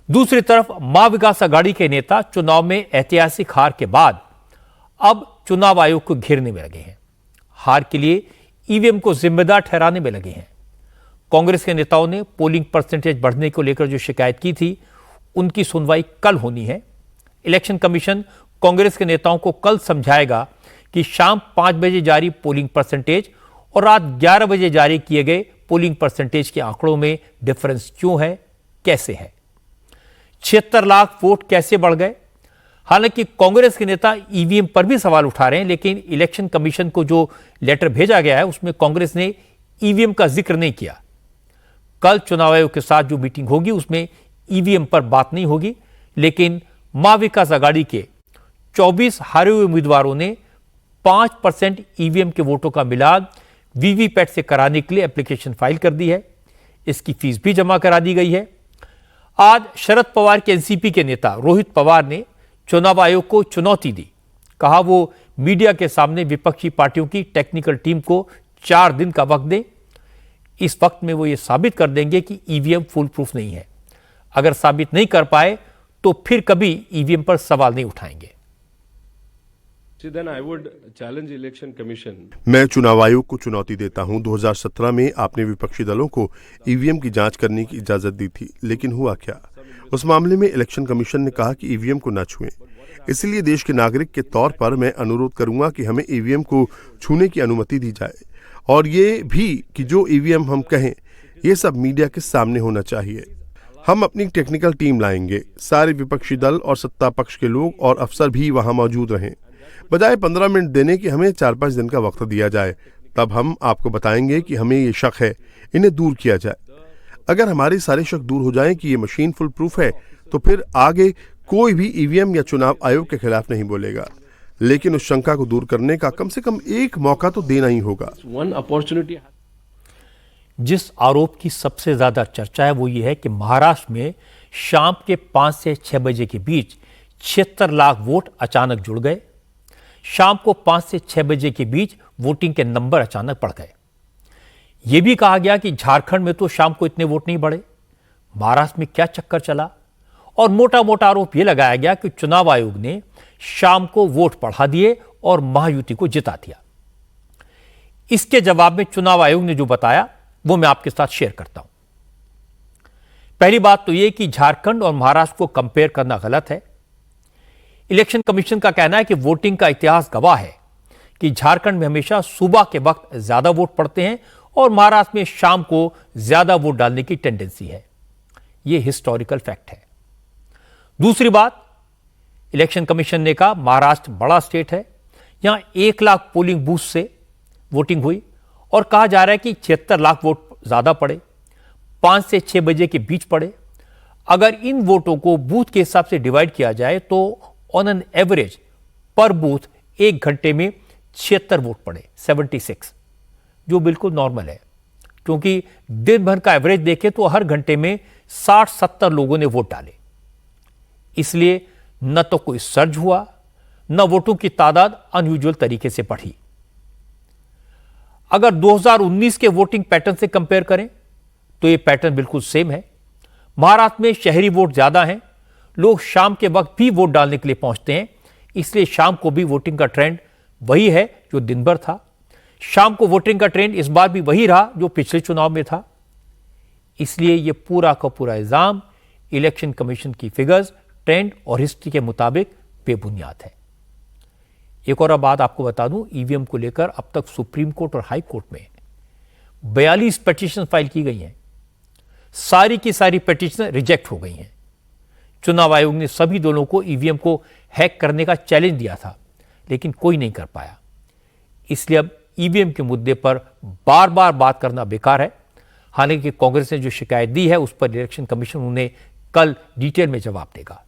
दूसरी तरफ मां विकास आघाड़ी के नेता चुनाव में ऐतिहासिक हार के बाद अब चुनाव आयोग को घेरने में लगे हैं। हार के लिए ईवीएम को जिम्मेदार ठहराने में लगे हैं। कांग्रेस के नेताओं ने पोलिंग परसेंटेज बढ़ने को लेकर जो शिकायत की थी, उनकी सुनवाई कल होनी है। इलेक्शन कमीशन कांग्रेस के नेताओं को कल समझाएगा कि शाम 5 बजे जारी पोलिंग परसेंटेज और रात 11 बजे जारी किए गए पोलिंग परसेंटेज के आंकड़ों में डिफरेंस क्यों है, कैसे है। 76 लाख वोट कैसे बढ़ गए। हालांकि कांग्रेस के नेता ईवीएम पर भी सवाल उठा रहे हैं, लेकिन इलेक्शन कमीशन को जो लेटर भेजा गया है उसमें कांग्रेस ने ईवीएम का जिक्र नहीं किया। कल चुनाव आयोग के साथ जो मीटिंग होगी उसमें ईवीएम पर बात नहीं होगी, लेकिन मां विकास आघाड़ी के 24 हारे हुए उम्मीदवारों ने 5% ईवीएम के वोटों का मिलान वीवीपैट से कराने के लिए एप्लीकेशन फाइल कर दी है। इसकी फीस भी जमा करा दी गई है। आज शरद पवार के एनसीपी के नेता रोहित पवार ने चुनाव आयोग को चुनौती दी। कहा वो मीडिया के सामने विपक्षी पार्टियों की टेक्निकल टीम को 4 दिन का वक्त दें। इस वक्त में वो ये साबित कर देंगे कि ईवीएम फुल प्रूफ नहीं है। अगर साबित नहीं कर पाए तो फिर कभी ईवीएम पर सवाल नहीं उठाएंगे। मैं चुनाव आयोग को चुनौती देता हूं। 2017 में आपने विपक्षी दलों को ईवीएम की जांच करने की इजाजत दी थी, लेकिन हुआ क्या? उस मामले में इलेक्शन कमीशन ने कहा कि ईवीएम को न छुएं। इसलिए देश के नागरिक के तौर पर मैं अनुरोध करूंगा कि हमें ईवीएम को छूने की अनुमति दी जाए, और ये भी कि जो ईवीएम हम कहें ये सब मीडिया के सामने होना चाहिए। हम अपनी टेक्निकल टीम लाएंगे। सारे विपक्षी दल और सत्ता पक्ष के लोग और अफसर भी वहां मौजूद रहें। बजाय 15 मिनट देने के हमें 4-5 दिन का वक्त दिया जाए। तब हम आपको बताएंगे कि हमें ये शक है, इन्हें दूर किया जाए। अगर हमारे सारे शक दूर हो जाएं कि ये मशीन फुल प्रूफ है, तो फिर आगे कोई भी ईवीएम या चुनाव आयोग के खिलाफ नहीं बोलेगा। लेकिन उस शंका को दूर करने का कम से कम एक मौका तो देना ही होगा। जिस आरोप की सबसे ज्यादा चर्चा है वो ये है कि महाराष्ट्र में शाम के 5 से 6 बजे के बीच 76 लाख वोट अचानक जुड़ गए। शाम को 5 से 6 बजे के बीच वोटिंग के नंबर अचानक बढ़ गए। यह भी कहा गया कि झारखंड में तो शाम को इतने वोट नहीं बढ़े, महाराष्ट्र में क्या चक्कर चला। और मोटा मोटा आरोप यह लगाया गया कि चुनाव आयोग ने शाम को वोट बढ़ा दिए और महायुति को जिता दिया। इसके जवाब में चुनाव आयोग ने जो बताया वो मैं आपके साथ शेयर करता हूं। पहली बात तो यह कि झारखंड और महाराष्ट्र को कंपेयर करना गलत है। इलेक्शन कमीशन का कहना है कि वोटिंग का इतिहास गवाह है कि झारखंड में हमेशा सुबह के वक्त ज्यादा वोट पड़ते हैं और महाराष्ट्र में शाम को ज्यादा वोट डालने की टेंडेंसी है। यह हिस्टोरिकल फैक्ट है। दूसरी बात, इलेक्शन कमीशन ने कहा महाराष्ट्र बड़ा स्टेट है, यहां 1 लाख पोलिंग बूथ से वोटिंग हुई और कहा जा रहा है कि 76 लाख वोट ज्यादा पड़े, 5 से 6 बजे के बीच पड़े। अगर इन वोटों को बूथ के हिसाब से डिवाइड किया जाए तो ऑन एन एवरेज पर बूथ 1 घंटे में 76 वोट पड़े, 76, जो बिल्कुल नॉर्मल है। क्योंकि दिन भर का एवरेज देखें तो हर घंटे में 60-70 लोगों ने वोट डाले। इसलिए न तो कोई सर्ज हुआ, न वोटों की तादाद अनयूजुअल तरीके से बढ़ी। अगर 2019 के वोटिंग पैटर्न से कंपेयर करें तो यह पैटर्न बिल्कुल सेम है। महाराष्ट्र में शहरी वोट ज्यादा हैं, लोग शाम के वक्त भी वोट डालने के लिए पहुंचते हैं, इसलिए शाम को भी वोटिंग का ट्रेंड वही है जो दिन भर था। शाम को वोटिंग का ट्रेंड इस बार भी वही रहा जो पिछले चुनाव में था। इसलिए यह पूरा का पूरा इल्जाम इलेक्शन कमीशन की फिगर्स, ट्रेंड और हिस्ट्री के मुताबिक बेबुनियाद है। एक और बात आपको बता दूं, ईवीएम को लेकर अब तक सुप्रीम कोर्ट और हाई कोर्ट में 42 पिटीशन फाइल की गई हैं। सारी की सारी पिटीशन रिजेक्ट हो गई हैं। चुनाव आयोग ने सभी दलों को ईवीएम को हैक करने का चैलेंज दिया था, लेकिन कोई नहीं कर पाया। इसलिए अब ईवीएम के मुद्दे पर बार बार बात करना बेकार है। हालांकि कांग्रेस ने जो शिकायत दी है उस पर इलेक्शन कमीशन उन्हें कल डिटेल में जवाब देगा।